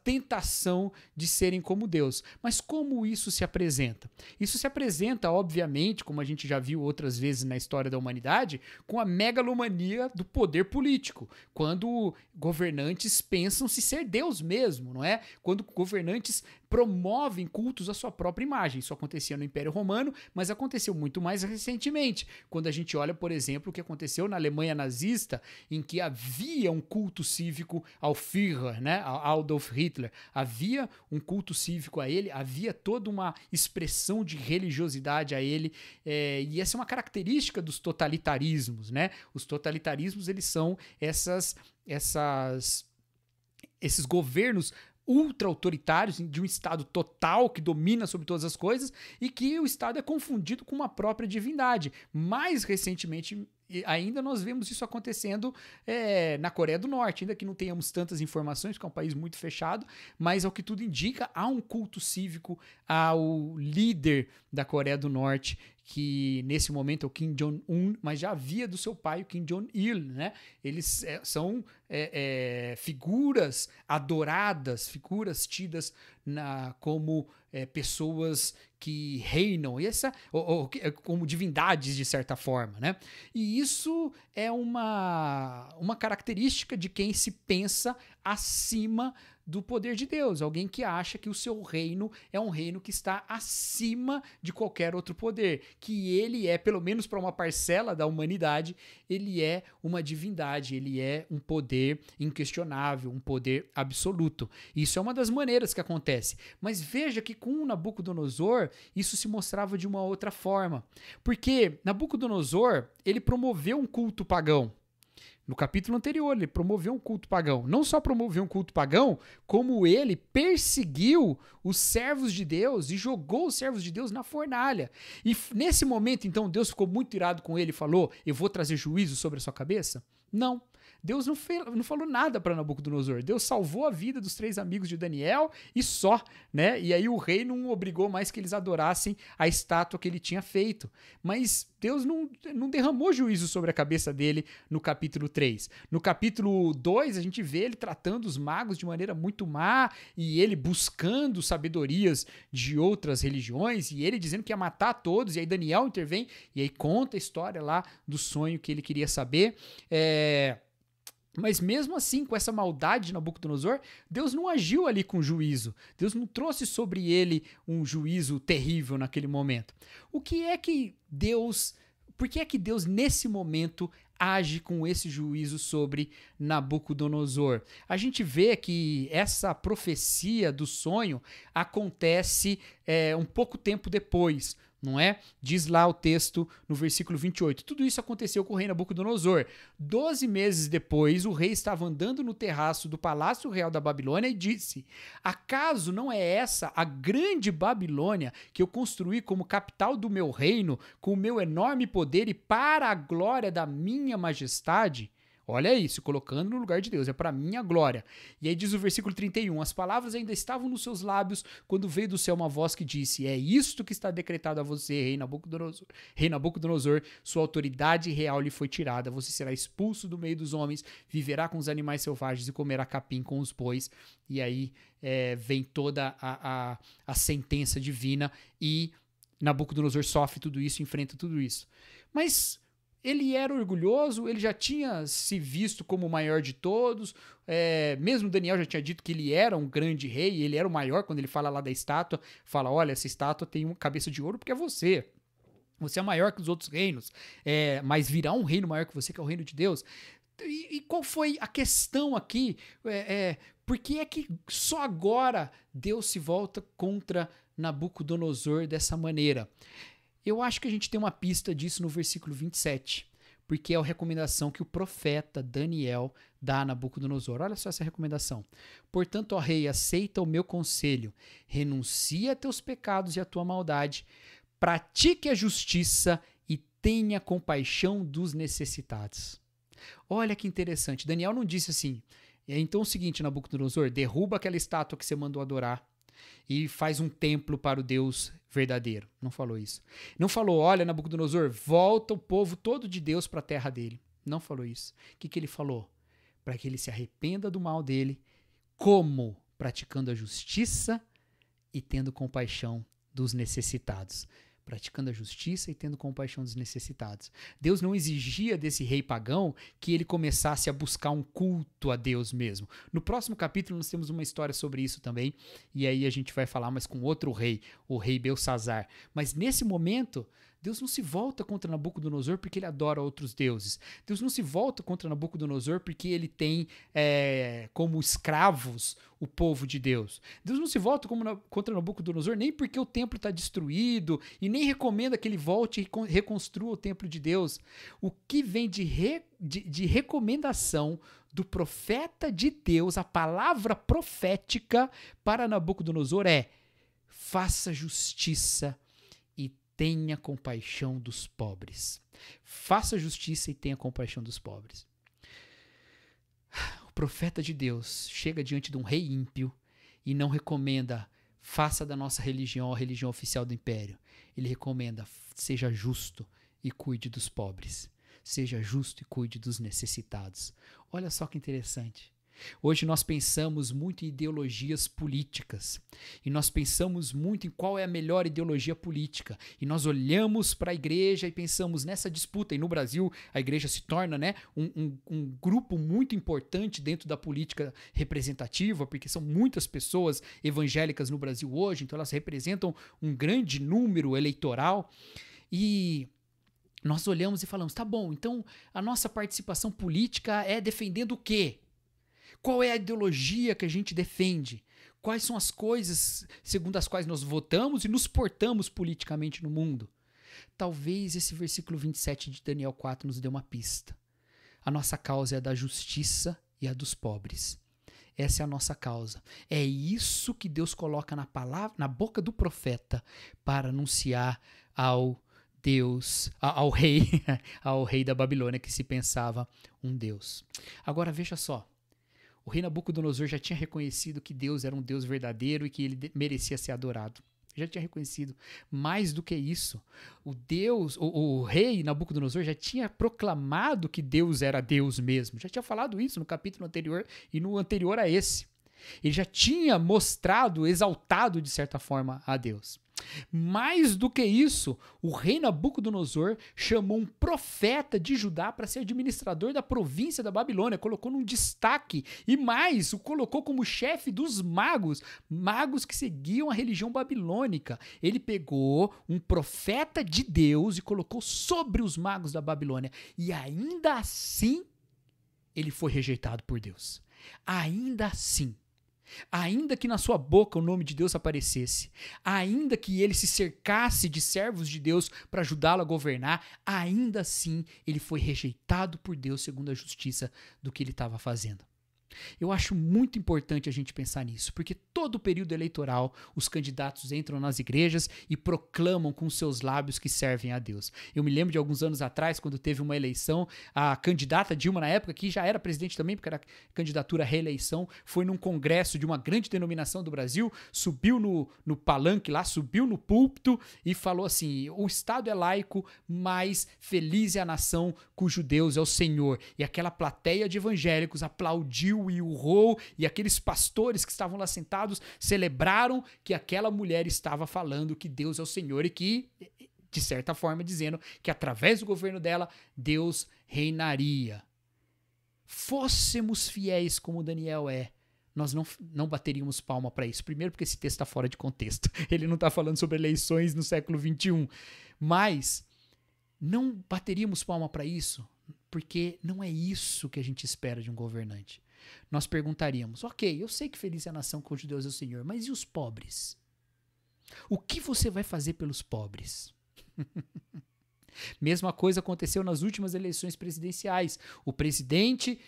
tentação de serem como Deus. Mas como isso se apresenta? Isso se apresenta, obviamente, como a gente já viu outras vezes na história da humanidade, com a megalomania do poder político, quando governantes pensam se ser Deus mesmo, não é? Quando governantes promovem cultos à sua própria imagem. Isso acontecia no Império Romano, mas aconteceu muito mais recentemente, quando a gente olha, por exemplo, o que aconteceu na Alemanha nazista, em que havia um culto cívico ao Führer, né, ao Adolf Hitler. Havia um culto cívico a ele, havia toda uma expressão de religiosidade a ele, e essa é uma característica dos totalitarismos, né? Os totalitarismos, eles são esses governos ultra-autoritários, de um Estado total que domina sobre todas as coisas e que o Estado é confundido com uma própria divindade. Mais recentemente ainda nós vemos isso acontecendo na Coreia do Norte, ainda que não tenhamos tantas informações, porque é um país muito fechado, mas ao que tudo indica, há um culto cívico ao líder da Coreia do Norte, que nesse momento é o Kim Jong-un, mas já havia do seu pai o Kim Jong-il, né? Eles são figuras adoradas, figuras tidas como pessoas que reinam, como divindades de certa forma, né? E isso é uma característica de quem se pensa acima do poder de Deus, alguém que acha que o seu reino é um reino que está acima de qualquer outro poder, que ele é, pelo menos para uma parcela da humanidade, ele é uma divindade, ele é um poder inquestionável, um poder absoluto. Isso é uma das maneiras que acontece. Mas veja que com Nabucodonosor, isso se mostrava de uma outra forma, porque Nabucodonosor, ele promoveu um culto pagão. No capítulo anterior, ele promoveu um culto pagão. Não só promoveu um culto pagão, como ele perseguiu os servos de Deus e jogou os servos de Deus na fornalha. E nesse momento, então, Deus ficou muito irado com ele e falou: eu vou trazer juízo sobre a sua cabeça? Não. Deus não falou nada para Nabucodonosor. Deus salvou a vida dos 3 amigos de Daniel e só, né? E aí o rei não obrigou mais que eles adorassem a estátua que ele tinha feito. Mas Deus não derramou juízo sobre a cabeça dele no capítulo 3. No capítulo 2, a gente vê ele tratando os magos de maneira muito má e ele buscando sabedorias de outras religiões e ele dizendo que ia matar todos. E aí Daniel intervém e aí conta a história lá do sonho que ele queria saber. Mas mesmo assim, com essa maldade de Nabucodonosor, Deus não agiu ali com juízo. Deus não trouxe sobre ele um juízo terrível naquele momento. Por que é que Deus, nesse momento, age com esse juízo sobre Nabucodonosor? A gente vê que essa profecia do sonho acontece um pouco tempo depois, não é? Diz lá o texto no versículo 28. Tudo isso aconteceu com o rei Nabucodonosor. 12 meses depois, o rei estava andando no terraço do Palácio Real da Babilônia e disse: acaso não é essa a grande Babilônia que eu construí como capital do meu reino, com o meu enorme poder e para a glória da minha majestade? Olha aí, se colocando no lugar de Deus, é para minha glória. E aí diz o versículo 31, as palavras ainda estavam nos seus lábios quando veio do céu uma voz que disse, é isto que está decretado a você, rei Nabucodonosor, sua autoridade real lhe foi tirada, você será expulso do meio dos homens, viverá com os animais selvagens e comerá capim com os bois. E aí vem toda a sentença divina e Nabucodonosor sofre tudo isso, enfrenta tudo isso. Mas ele era orgulhoso, ele já tinha se visto como o maior de todos, mesmo Daniel já tinha dito que ele era um grande rei, ele era o maior, quando ele fala lá da estátua, fala, olha, essa estátua tem uma cabeça de ouro porque é você é maior que os outros reinos, mas virá um reino maior que você, que é o reino de Deus. E qual foi a questão aqui? Por que é que só agora Deus se volta contra Nabucodonosor dessa maneira? Eu acho que a gente tem uma pista disso no versículo 27, porque é a recomendação que o profeta Daniel dá a Nabucodonosor. Olha só essa recomendação. Portanto, ó rei, aceita o meu conselho, renuncia a teus pecados e a tua maldade, pratique a justiça e tenha compaixão dos necessitados. Olha que interessante, Daniel não disse assim, então é o seguinte, Nabucodonosor, derruba aquela estátua que você mandou adorar e faz um templo para o Deus verdadeiro. Não falou isso. Não falou, olha, Nabucodonosor, volta o povo todo de Deus para a terra dele. Não falou isso. O que ele falou? Para que ele se arrependa do mal dele, como? Praticando a justiça e tendo compaixão dos necessitados. Praticando a justiça e tendo compaixão dos necessitados. Deus não exigia desse rei pagão que ele começasse a buscar um culto a Deus mesmo. No próximo capítulo nós temos uma história sobre isso também, e aí a gente vai falar mais com outro rei, o rei Belsazar. Mas nesse momento, Deus não se volta contra Nabucodonosor porque ele adora outros deuses. Deus não se volta contra Nabucodonosor porque ele tem como escravos o povo de Deus. Deus não se volta contra Nabucodonosor nem porque o templo está destruído e nem recomenda que ele volte e reconstrua o templo de Deus. O que vem de recomendação do profeta de Deus, a palavra profética para Nabucodonosor faça justiça e tenha compaixão dos pobres. Faça justiça e tenha compaixão dos pobres. O profeta de Deus chega diante de um rei ímpio e não recomenda faça da nossa religião a religião oficial do império. Ele recomenda seja justo e cuide dos pobres. Seja justo e cuide dos necessitados. Olha só que interessante. Hoje nós pensamos muito em ideologias políticas e nós pensamos muito em qual é a melhor ideologia política e nós olhamos para a igreja e pensamos nessa disputa e no Brasil a igreja se torna um grupo muito importante dentro da política representativa porque são muitas pessoas evangélicas no Brasil hoje, então elas representam um grande número eleitoral e nós olhamos e falamos, tá bom, então a nossa participação política é defendendo o quê? Qual é a ideologia que a gente defende? Quais são as coisas segundo as quais nós votamos e nos portamos politicamente no mundo? Talvez esse versículo 27 de Daniel 4 nos dê uma pista. A nossa causa é a da justiça e a dos pobres. Essa é a nossa causa. É isso que Deus coloca na palavra, na boca do profeta para anunciar ao rei da Babilônia que se pensava um Deus. Agora veja só. O rei Nabucodonosor já tinha reconhecido que Deus era um Deus verdadeiro e que ele merecia ser adorado. Já tinha reconhecido. Mais do que isso, o rei Nabucodonosor já tinha proclamado que Deus era Deus mesmo. Já tinha falado isso no capítulo anterior e no anterior a esse. Ele já tinha mostrado, exaltado de certa forma a Deus. Mais do que isso, o rei Nabucodonosor chamou um profeta de Judá para ser administrador da província da Babilônia, colocou num destaque e mais, o colocou como chefe dos magos que seguiam a religião babilônica. Ele pegou um profeta de Deus e colocou sobre os magos da Babilônia e ainda assim ele foi rejeitado por Deus. Ainda assim. Ainda que na sua boca o nome de Deus aparecesse, ainda que ele se cercasse de servos de Deus para ajudá-lo a governar, ainda assim ele foi rejeitado por Deus segundo a justiça do que ele estava fazendo. Eu acho muito importante a gente pensar nisso, porque todo período eleitoral os candidatos entram nas igrejas e proclamam com seus lábios que servem a Deus. Eu me lembro de alguns anos atrás, quando teve uma eleição, a candidata Dilma, na época, que já era presidente também, porque era candidatura à reeleição, foi num congresso de uma grande denominação do Brasil, subiu no palanque lá, subiu no púlpito e falou assim: o Estado é laico, mas feliz é a nação cujo Deus é o Senhor. E aquela plateia de evangélicos aplaudiu e urrou, e aqueles pastores que estavam lá sentados celebraram que aquela mulher estava falando que Deus é o Senhor e que, de certa forma, dizendo que através do governo dela, Deus reinaria. Fôssemos fiéis como Daniel é, nós não bateríamos palma para isso. Primeiro porque esse texto está fora de contexto. Ele não está falando sobre eleições no século XXI. Mas não bateríamos palma para isso porque não é isso que a gente espera de um governante. Nós perguntaríamos: ok, eu sei que feliz é a nação cujo Deus é o Senhor, mas e os pobres? O que você vai fazer pelos pobres? Mesma coisa aconteceu nas últimas eleições presidenciais. O presidente,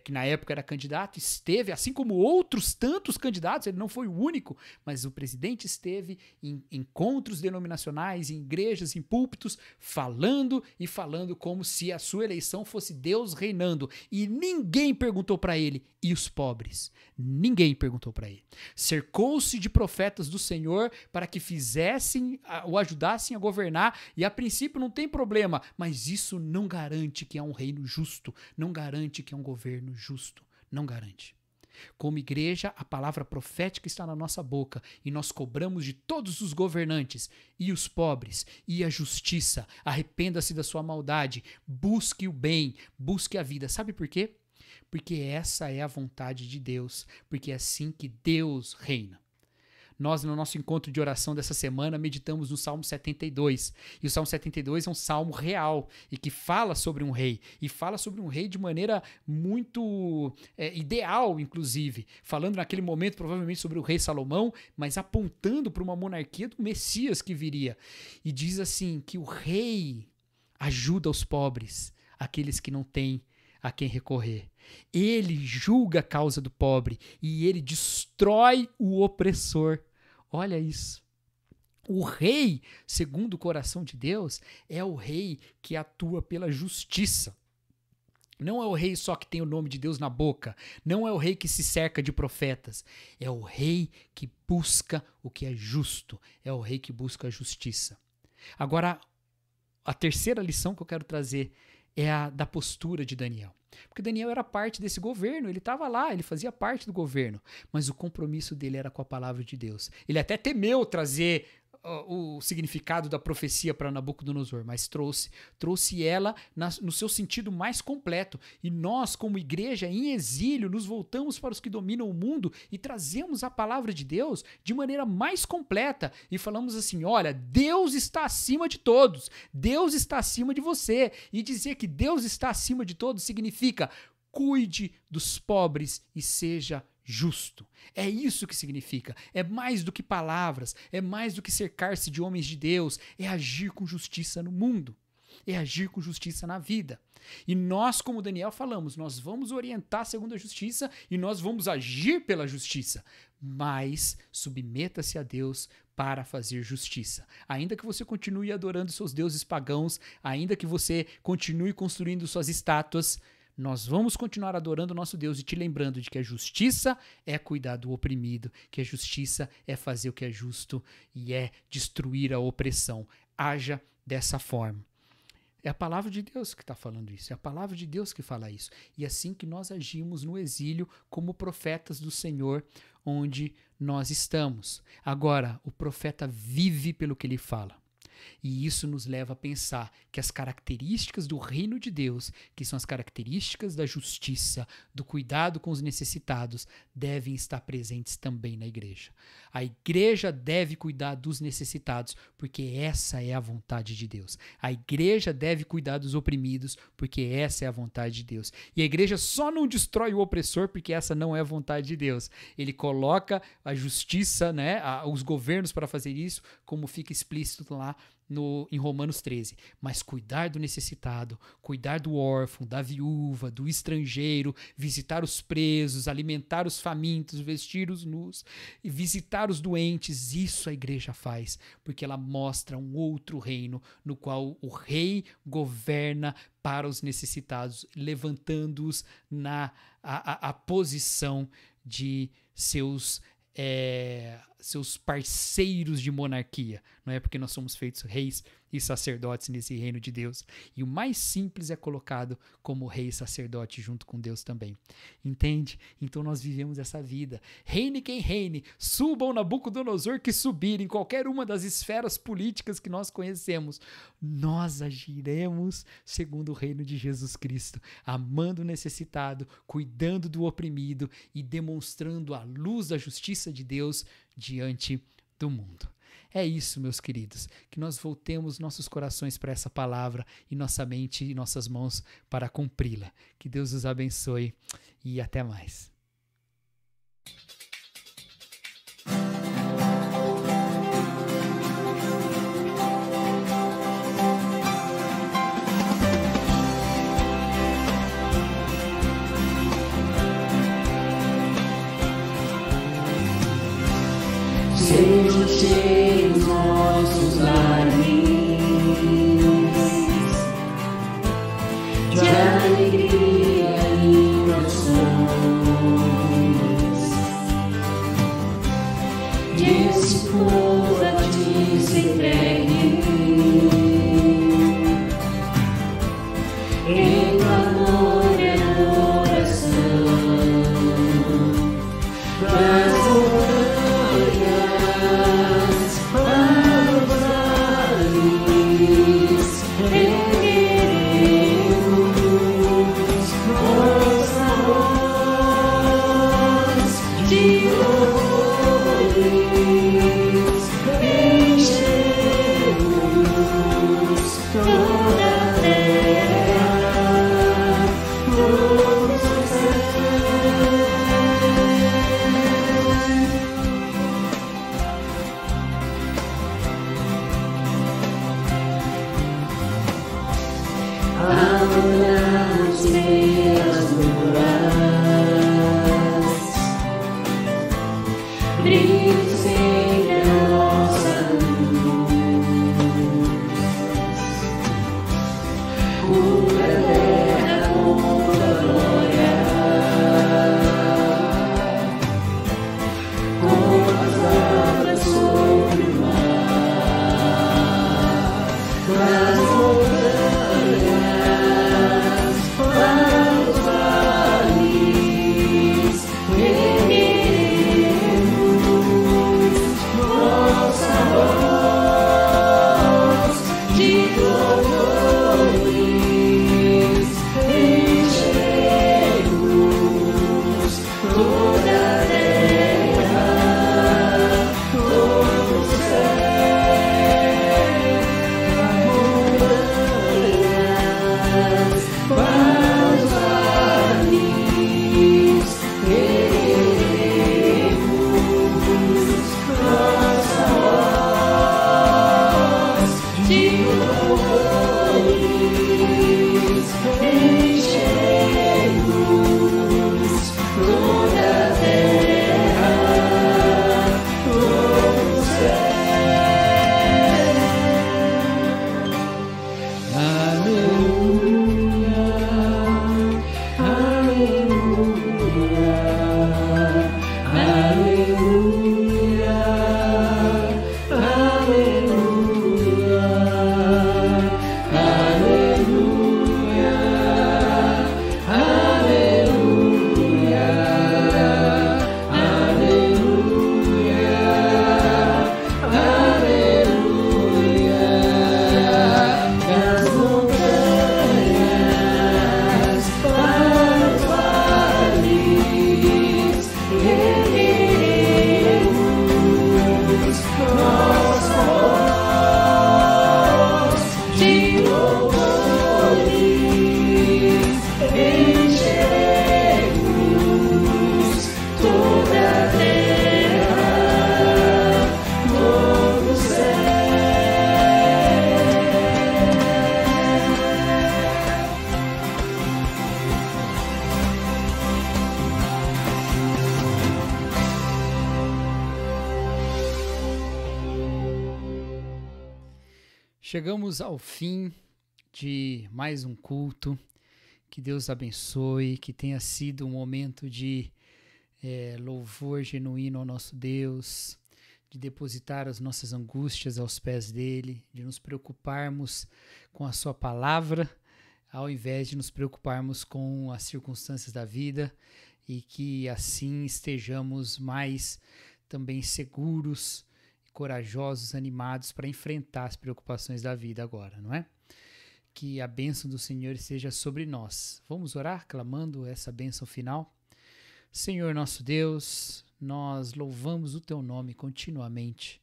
que na época era candidato, esteve, assim como outros tantos candidatos, ele não foi o único, mas o presidente esteve em encontros denominacionais, em igrejas, em púlpitos, falando como se a sua eleição fosse Deus reinando. E ninguém perguntou para ele: e os pobres? Ninguém perguntou para ele. Cercou-se de profetas do Senhor para que fizessem, o ajudassem a governar, e a princípio não tem problema, mas isso não garante que é um reino justo, não garante que é um governo justo, não garante. Como igreja, a palavra profética está na nossa boca e nós cobramos de todos os governantes: e os pobres, e a justiça, arrependa-se da sua maldade, busque o bem, busque a vida. Sabe por quê? Porque essa é a vontade de Deus, porque é assim que Deus reina. Nós, no nosso encontro de oração dessa semana, meditamos no Salmo 72. E o Salmo 72 é um salmo real e que fala sobre um rei. E fala sobre um rei de maneira muito ideal, inclusive. Falando naquele momento, provavelmente, sobre o rei Salomão, mas apontando para uma monarquia do Messias que viria. E diz assim, que o rei ajuda os pobres, aqueles que não têm a quem recorrer. Ele julga a causa do pobre e ele destrói o opressor. Olha isso. O rei, segundo o coração de Deus, é o rei que atua pela justiça. Não é o rei só que tem o nome de Deus na boca. Não é o rei que se cerca de profetas. É o rei que busca o que é justo. É o rei que busca a justiça. Agora, a terceira lição que eu quero trazer é a da postura de Daniel. Porque Daniel era parte desse governo, ele estava lá, ele fazia parte do governo, mas o compromisso dele era com a palavra de Deus. Ele até temeu trazer o significado da profecia para Nabucodonosor, mas trouxe ela no seu sentido mais completo. E nós, como igreja em exílio, nos voltamos para os que dominam o mundo e trazemos a palavra de Deus de maneira mais completa e falamos assim: olha, Deus está acima de todos, Deus está acima de você. E dizer que Deus está acima de todos significa: cuide dos pobres e seja justo. É isso que significa. É mais do que palavras, é mais do que cercar-se de homens de Deus, é agir com justiça no mundo, é agir com justiça na vida. E nós, como Daniel, falamos, nós vamos orientar segundo a justiça e nós vamos agir pela justiça, mas submeta-se a Deus para fazer justiça. Ainda que você continue adorando seus deuses pagãos, ainda que você continue construindo suas estátuas, nós vamos continuar adorando o nosso Deus e te lembrando de que a justiça é cuidar do oprimido, que a justiça é fazer o que é justo e é destruir a opressão. Haja dessa forma. É a palavra de Deus que está falando isso, é a palavra de Deus que fala isso. E é assim que nós agimos no exílio como profetas do Senhor, onde nós estamos. Agora, o profeta vive pelo que ele fala. E isso nos leva a pensar que as características do reino de Deus, que são as características da justiça, do cuidado com os necessitados, devem estar presentes também na igreja. A igreja deve cuidar dos necessitados, porque essa é a vontade de Deus. A igreja deve cuidar dos oprimidos, porque essa é a vontade de Deus. E a igreja só não destrói o opressor, porque essa não é a vontade de Deus. Ele coloca a justiça, os governos para fazer isso, como fica explícito lá em Romanos 13, mas cuidar do necessitado, cuidar do órfão, da viúva, do estrangeiro, visitar os presos, alimentar os famintos, vestir os nus e visitar os doentes, isso a igreja faz, porque ela mostra um outro reino no qual o rei governa para os necessitados, levantando-os na a posição de seus parceiros de monarquia, não é? Porque nós somos feitos reis e sacerdotes nesse reino de Deus, e o mais simples é colocado como rei e sacerdote junto com Deus também, entende? Então nós vivemos essa vida, reine quem reine, suba o Nabucodonosor que subir, em qualquer uma das esferas políticas que nós conhecemos, nós agiremos segundo o reino de Jesus Cristo, amando o necessitado, cuidando do oprimido e demonstrando a luz da justiça de Deus diante do mundo. É isso, meus queridos, que nós voltemos nossos corações para essa palavra e nossa mente e nossas mãos para cumpri-la. Que Deus os abençoe e até mais. Sejam cheios nossos lares de alegria e orações, que esse povo a ti se entregue em clamor e adoração. Para os vales Chegamos ao fim de mais um culto. Que Deus abençoe, que tenha sido um momento de louvor genuíno ao nosso Deus, de depositar as nossas angústias aos pés dele, de nos preocuparmos com a sua palavra, ao invés de nos preocuparmos com as circunstâncias da vida, e que assim estejamos mais também seguros, corajosos, animados para enfrentar as preocupações da vida agora, não é? Que a bênção do Senhor esteja sobre nós. Vamos orar clamando essa bênção final? Senhor nosso Deus, nós louvamos o Teu nome continuamente.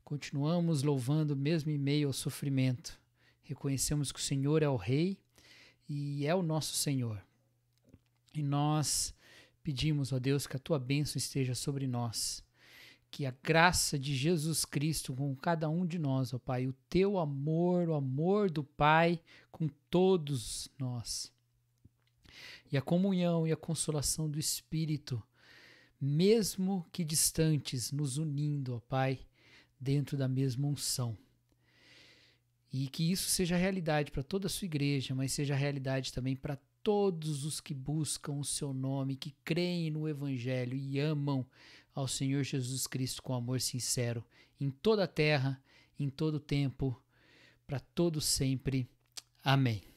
Continuamos louvando mesmo em meio ao sofrimento. Reconhecemos que o Senhor é o Rei e é o nosso Senhor. E nós pedimos, ó Deus, que a Tua bênção esteja sobre nós. Que a graça de Jesus Cristo com cada um de nós, ó Pai, o Teu amor, o amor do Pai com todos nós. E a comunhão e a consolação do Espírito, mesmo que distantes, nos unindo, ó Pai, dentro da mesma unção. E que isso seja realidade para toda a sua igreja, mas seja realidade também para todos os que buscam o Seu nome, que creem no Evangelho e amam ao Senhor Jesus Cristo com amor sincero, em toda a terra, em todo o tempo, para todo sempre. Amém.